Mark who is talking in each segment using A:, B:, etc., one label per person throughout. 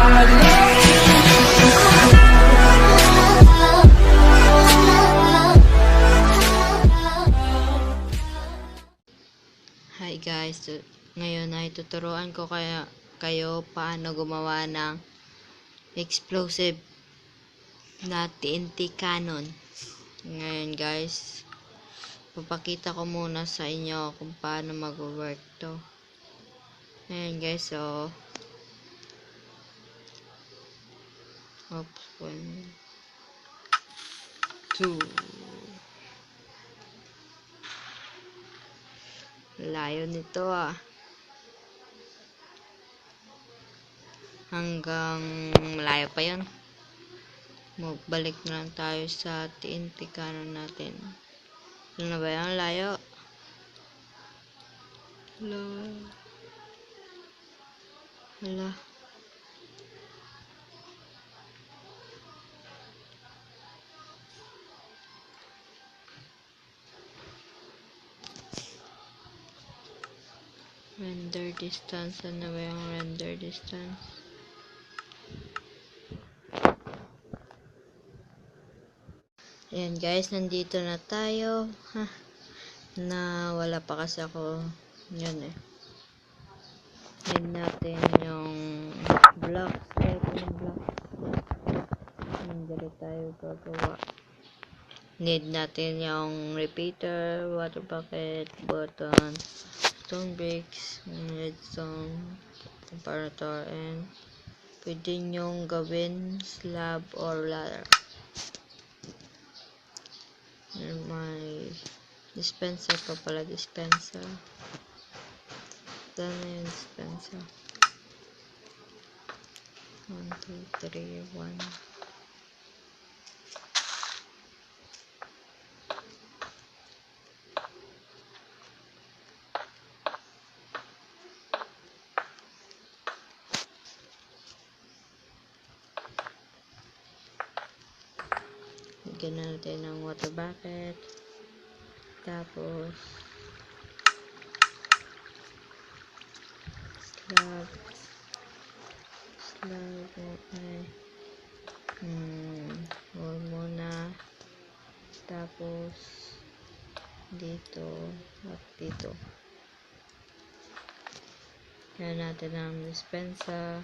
A: Hi guys, ngayon ay tuturuan ko kayo paano gumawa ng explosive na TNT cannon. Ngayon guys, papakita ko muna sa inyo kung paano mag-work to. Ngayon guys, so oops, 1, 2. Layo nito hanggang malayo pa yun. Magbalik na lang tayo sa TNT cannon natin. Ano na ba yan? Layo. Hala. Render distance. Ano ba yung render distance? Ayan guys, nandito na tayo. Na wala pa kasi ako. Yan eh. Need natin yung blocks. Ito yung blocks. Hindi tayo gagawa. Need natin yung repeater, water bucket, button, stone bricks, redstone, comparator, and pwede nyong gawin slab or ladder. May dispenser pa pala, dispenser. Done yung dispenser. 1, 2, 3, 1. Lagyan natin ng water bucket. Tapos slab ay wall muna. Tapos dito at dito. Kaya natin ang dispenser.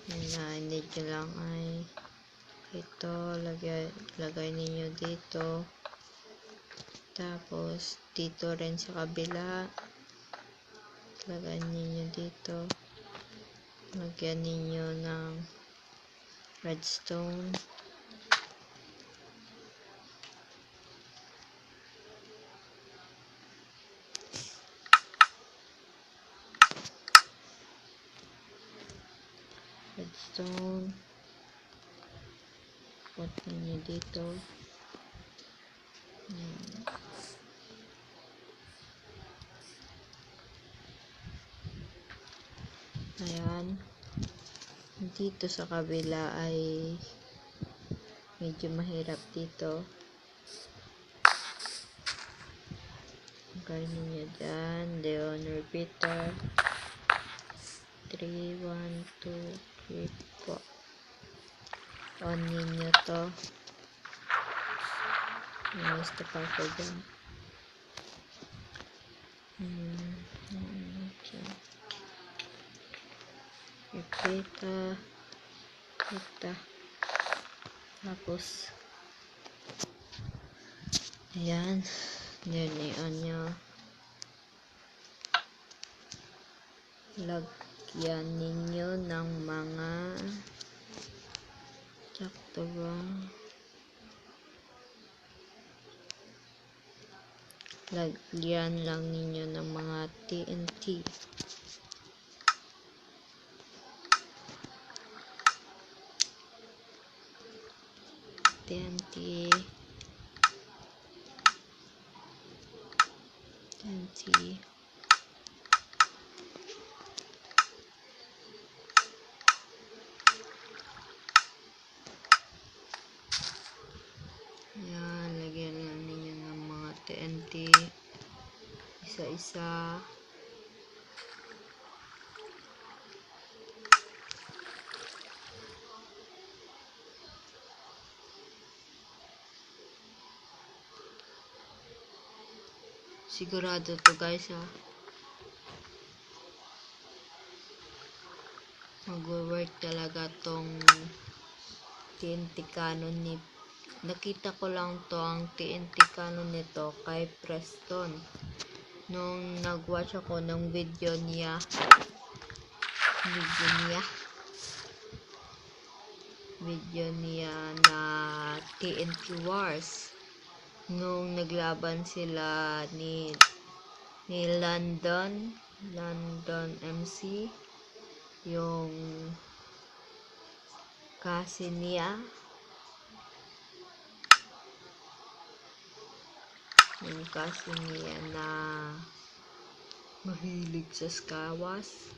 A: Na hindi nyo lang ay ito, lagay ninyo dito. Tapos dito rin sa kabila, lagay ninyo dito. Lagyan ninyo ng redstone. Put ninyo dito. Ayan. Dito sa kabila ay medyo mahirap dito. Lagay ninyo dyan. Doon, repeater. 3, 1, 2, 3, 4. On ninyo to. Gusto pa ko dyan. Repeater. Tapos ayan. Then i-on nyo. Lagyan ninyo ng mga sakto ba? Lagyan lang ninyo ng mga TNT. TNT. Ayan, lagyan lang ninyo ng mga TNT. Isa-isa. Sigurado to guys ha. Mag-work talaga tong TNT cannon ni. Nakita ko lang to ang TNT cannon nito kay Preston. Nung nag-watch ako ng video niya na TNT Wars. Nung naglaban sila ni London MC, yung kasi niya na mahilig sa skawas.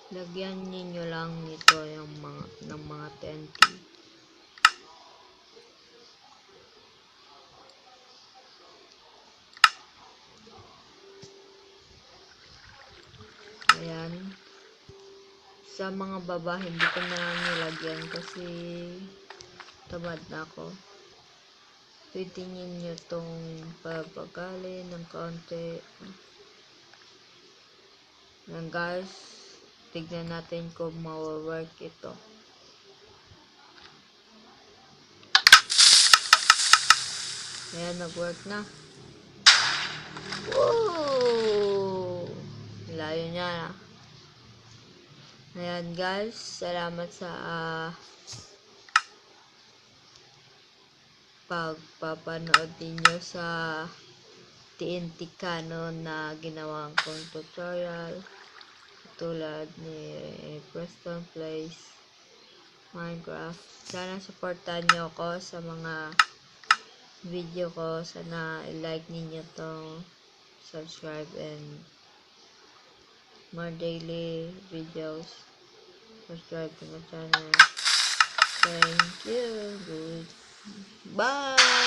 A: Lagyan niyo lang nito yung mga TNT. Ayan. Sa mga baba, hindi ko na lang nilagyan kasi tamad na ako. Pwede niyo itong papagalin ng konti. Yan guys, tignan natin kung ma-work ito. Ayan, nag-work na. Woo! Layo niya na. Ayan guys, salamat sa pagpapanood ninyo sa TNT cannon na ginawa kong tutorial. Tulad ni Preston Plays Minecraft. Sana supportan nyo ako sa mga video ko. Sana i-like ninyo to, subscribe, and more daily videos. Subscribe to my channel. Thank you. Goodbye.